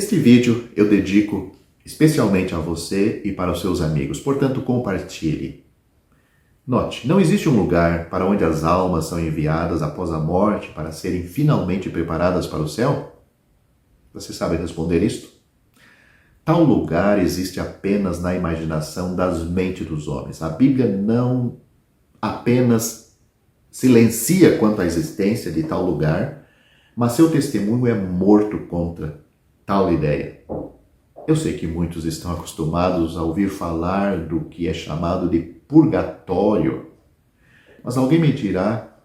Este vídeo eu dedico especialmente a você e para os seus amigos, portanto compartilhe. Note, não existe um lugar para onde as almas são enviadas após a morte para serem finalmente preparadas para o céu? Você sabe responder isto? Tal lugar existe apenas na imaginação das mentes dos homens. A Bíblia não apenas silencia quanto à existência de tal lugar, mas seu testemunho é morto contra tal ideia. Eu sei que muitos estão acostumados a ouvir falar do que é chamado de purgatório, mas alguém me dirá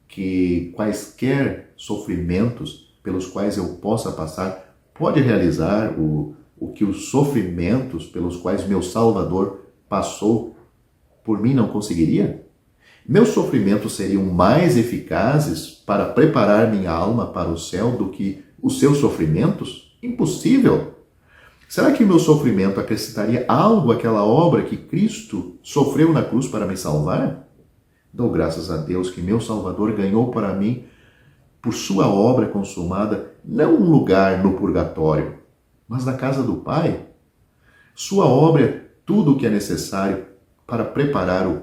que quaisquer sofrimentos pelos quais eu possa passar pode realizar o que os sofrimentos pelos quais meu Salvador passou por mim não conseguiria? Meus sofrimentos seriam mais eficazes para preparar minha alma para o céu do que os seus sofrimentos? Impossível! Será que o meu sofrimento acrescentaria algo àquela obra que Cristo sofreu na cruz para me salvar? Dou graças a Deus que meu Salvador ganhou para mim, por sua obra consumada, não um lugar no purgatório, mas na casa do Pai. Sua obra é tudo o que é necessário para preparar o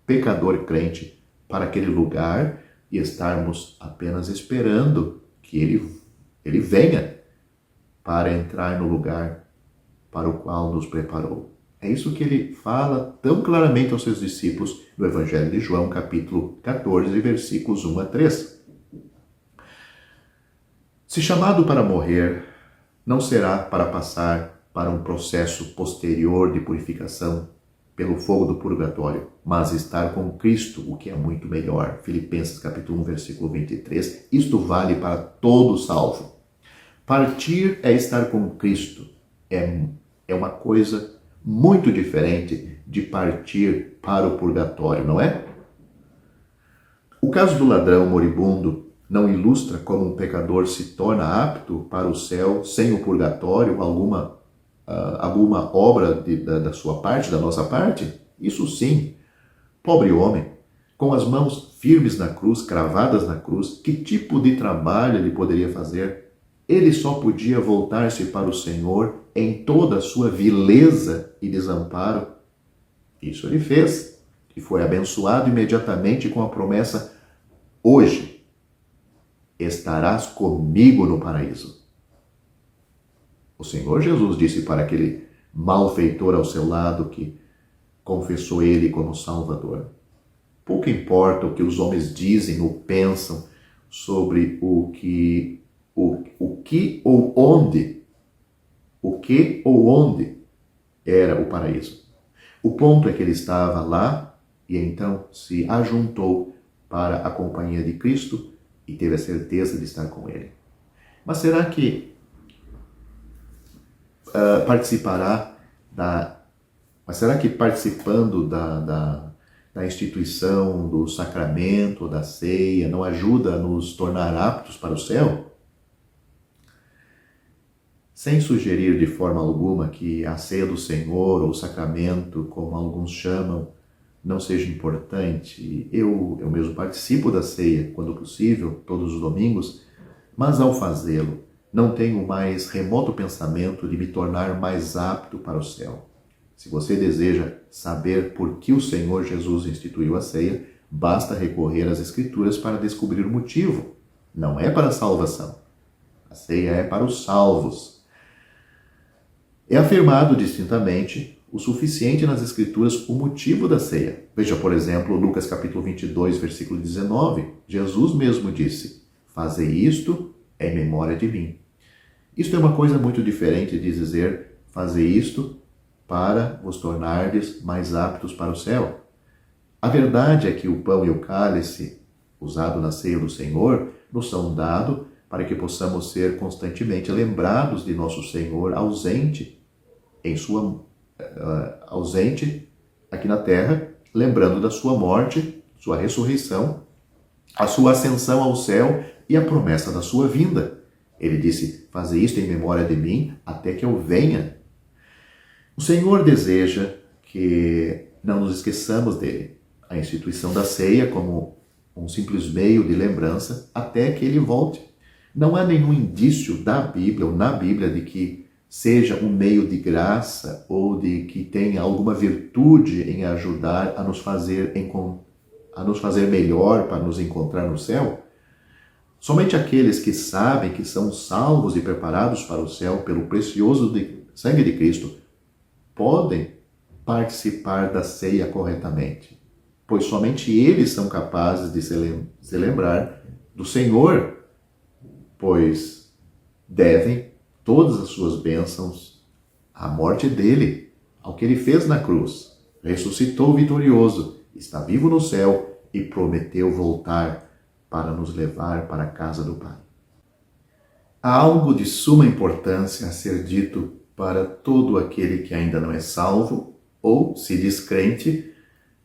pecador crente para aquele lugar e estarmos apenas esperando que ele venha para entrar no lugar para o qual nos preparou. É isso que ele fala tão claramente aos seus discípulos no Evangelho de João, capítulo 14, versículos 1 a 3. Se chamado para morrer, não será para passar para um processo posterior de purificação pelo fogo do purgatório, mas estar com Cristo, o que é muito melhor. Filipenses capítulo 1, versículo 23. Isto vale para todo salvo. Partir é estar com Cristo. É uma coisa muito diferente de partir para o purgatório, não é? O caso do ladrão moribundo não ilustra como um pecador se torna apto para o céu sem o purgatório, alguma obra da sua parte, da nossa parte? Isso sim. Pobre homem, com as mãos firmes na cruz, cravadas na cruz, que tipo de trabalho ele poderia fazer? Ele só podia voltar-se para o Senhor em toda a sua vileza e desamparo. Isso ele fez e foi abençoado imediatamente com a promessa: hoje estarás comigo no paraíso. O Senhor Jesus disse para aquele malfeitor ao seu lado que confessou ele como Salvador: pouco importa o que os homens dizem ou pensam sobre o que ou onde era o paraíso. O ponto é que ele estava lá e então se ajuntou para a companhia de Cristo e teve a certeza de estar com ele. Mas será que participando da instituição do sacramento, da ceia, não ajuda a nos tornar aptos para o céu? Sem sugerir de forma alguma que a ceia do Senhor ou o sacramento, como alguns chamam, não seja importante, eu mesmo participo da ceia quando possível, todos os domingos, mas ao fazê-lo, não tenho o mais remoto pensamento de me tornar mais apto para o céu. Se você deseja saber por que o Senhor Jesus instituiu a ceia, basta recorrer às Escrituras para descobrir o motivo. Não é para a salvação. A ceia é para os salvos. É afirmado distintamente o suficiente nas Escrituras o motivo da ceia. Veja, por exemplo, Lucas capítulo 22, versículo 19. Jesus mesmo disse: fazei isto em memória de mim. Isto é uma coisa muito diferente de dizer: fazei isto para vos tornardes mais aptos para o céu. A verdade é que o pão e o cálice, usado na ceia do Senhor, nos são dados para que possamos ser constantemente lembrados de nosso Senhor ausente aqui na terra, lembrando da sua morte, sua ressurreição, a sua ascensão ao céu e a promessa da sua vinda. Ele disse: fazei isto em memória de mim até que eu venha. O Senhor deseja que não nos esqueçamos dele. A instituição da ceia como um simples meio de lembrança até que ele volte. Não há nenhum indício da Bíblia ou na Bíblia de que seja um meio de graça ou de que tenha alguma virtude em ajudar a nos fazer melhor para nos encontrar no céu. Somente aqueles que sabem que são salvos e preparados para o céu pelo precioso sangue de Cristo podem participar da ceia corretamente, pois somente eles são capazes de se lembrar do Senhor, pois devem todas as suas bênçãos à morte dele, ao que ele fez na cruz. Ressuscitou vitorioso, está vivo no céu e prometeu voltar para nos levar para a casa do Pai. Há algo de suma importância a ser dito para todo aquele que ainda não é salvo ou se diz crente,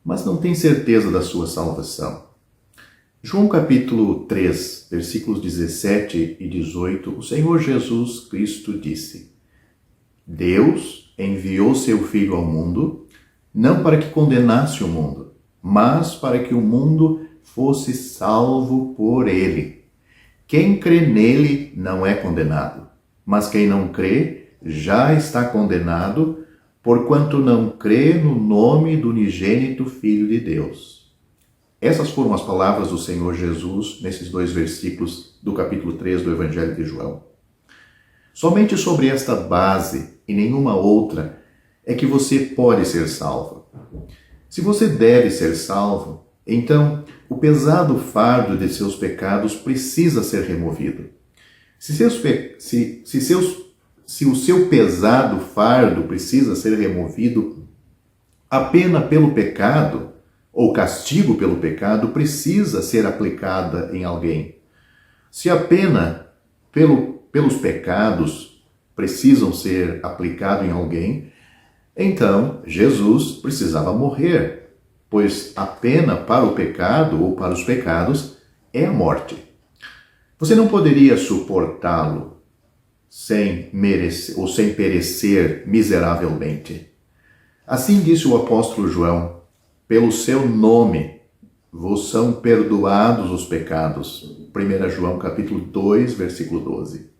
mas não tem certeza da sua salvação. João capítulo 3, versículos 17 e 18, o Senhor Jesus Cristo disse: Deus enviou seu Filho ao mundo, não para que condenasse o mundo, mas para que o mundo fosse salvo por ele. Quem crê nele não é condenado, mas quem não crê já está condenado, porquanto não crê no nome do unigênito Filho de Deus. Essas foram as palavras do Senhor Jesus nesses 2 versículos do capítulo 3 do Evangelho de João. Somente sobre esta base e nenhuma outra é que você pode ser salvo. Se você deve ser salvo, então o pesado fardo de seus pecados precisa ser removido. Se o seu pesado fardo precisa ser removido, a pena pelo pecado, ou castigo pelo pecado, precisa ser aplicada em alguém. Se a pena pelos pecados precisam ser aplicada em alguém, então Jesus precisava morrer, pois a pena para o pecado ou para os pecados é a morte. Você não poderia suportá-lo sem perecer miseravelmente. Assim disse o apóstolo João: pelo seu nome vos são perdoados os pecados. 1 João capítulo 2, versículo 12.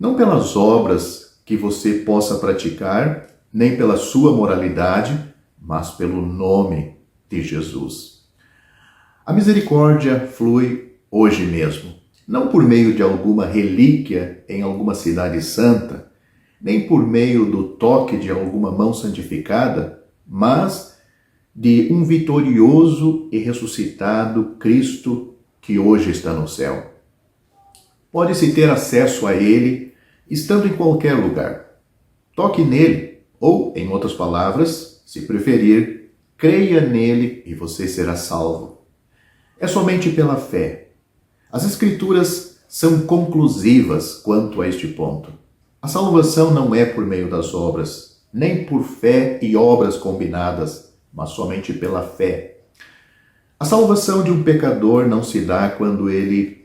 Não pelas obras que você possa praticar, nem pela sua moralidade, mas pelo nome de Jesus. A misericórdia flui hoje mesmo, não por meio de alguma relíquia em alguma cidade santa, nem por meio do toque de alguma mão santificada, mas de um vitorioso e ressuscitado Cristo que hoje está no céu. Pode-se ter acesso a Ele estando em qualquer lugar. Toque nele, ou, em outras palavras, se preferir, creia nele e você será salvo. É somente pela fé. As Escrituras são conclusivas quanto a este ponto. A salvação não é por meio das obras, nem por fé e obras combinadas, mas somente pela fé. A salvação de um pecador não se dá quando ele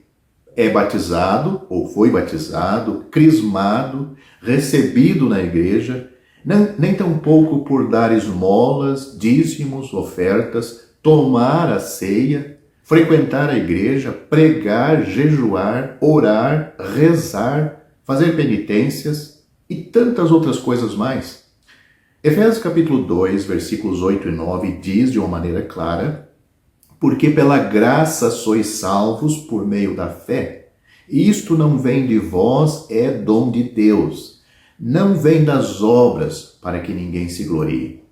é batizado, ou foi batizado, crismado, recebido na igreja, nem tampouco por dar esmolas, dízimos, ofertas, tomar a ceia, frequentar a igreja, pregar, jejuar, orar, rezar, fazer penitências e tantas outras coisas mais. Efésios capítulo 2, versículos 8 e 9 diz de uma maneira clara: porque pela graça sois salvos por meio da fé. E isto não vem de vós, é dom de Deus. Não vem das obras, para que ninguém se glorie.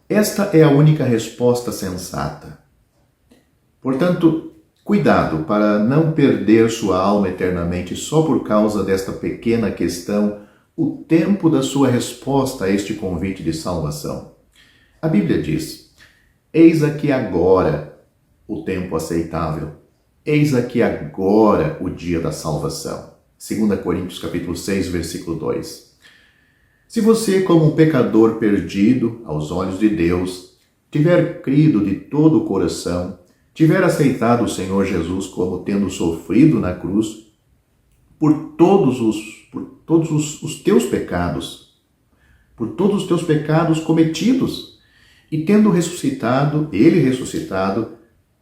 Esta é a única resposta sensata. Portanto, cuidado para não perder sua alma eternamente só por causa desta pequena questão, o tempo da sua resposta a este convite de salvação. A Bíblia diz: eis aqui agora o tempo aceitável. Eis aqui agora o dia da salvação. 2 Coríntios capítulo 6, versículo 2. Se você, como um pecador perdido aos olhos de Deus, tiver crido de todo o coração, tiver aceitado o Senhor Jesus como tendo sofrido na cruz por todos os teus pecados, por todos os teus pecados cometidos, e tendo ressuscitado, ele ressuscitado,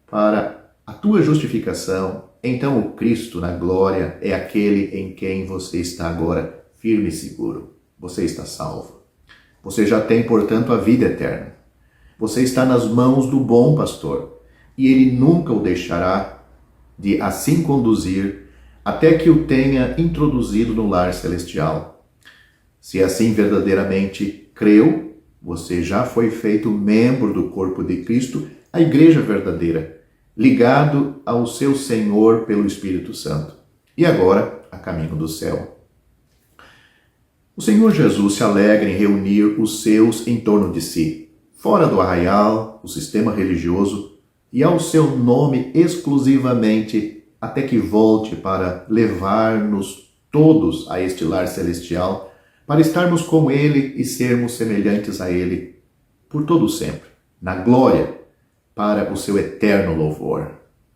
para a tua justificação, então o Cristo na glória é aquele em quem você está agora firme e seguro. Você está salvo. Você já tem, portanto, a vida eterna. Você está nas mãos do bom pastor e ele nunca o deixará de assim conduzir até que o tenha introduzido no lar celestial. Se assim verdadeiramente creu, você já foi feito membro do corpo de Cristo, a igreja verdadeira, ligado ao seu Senhor pelo Espírito Santo. E agora, a caminho do céu. O Senhor Jesus se alegra em reunir os seus em torno de si, fora do arraial, o sistema religioso, e ao seu nome exclusivamente, até que volte para levar-nos todos a este lar celestial, para estarmos com Ele e sermos semelhantes a Ele por todo sempre, na glória, para o seu eterno louvor.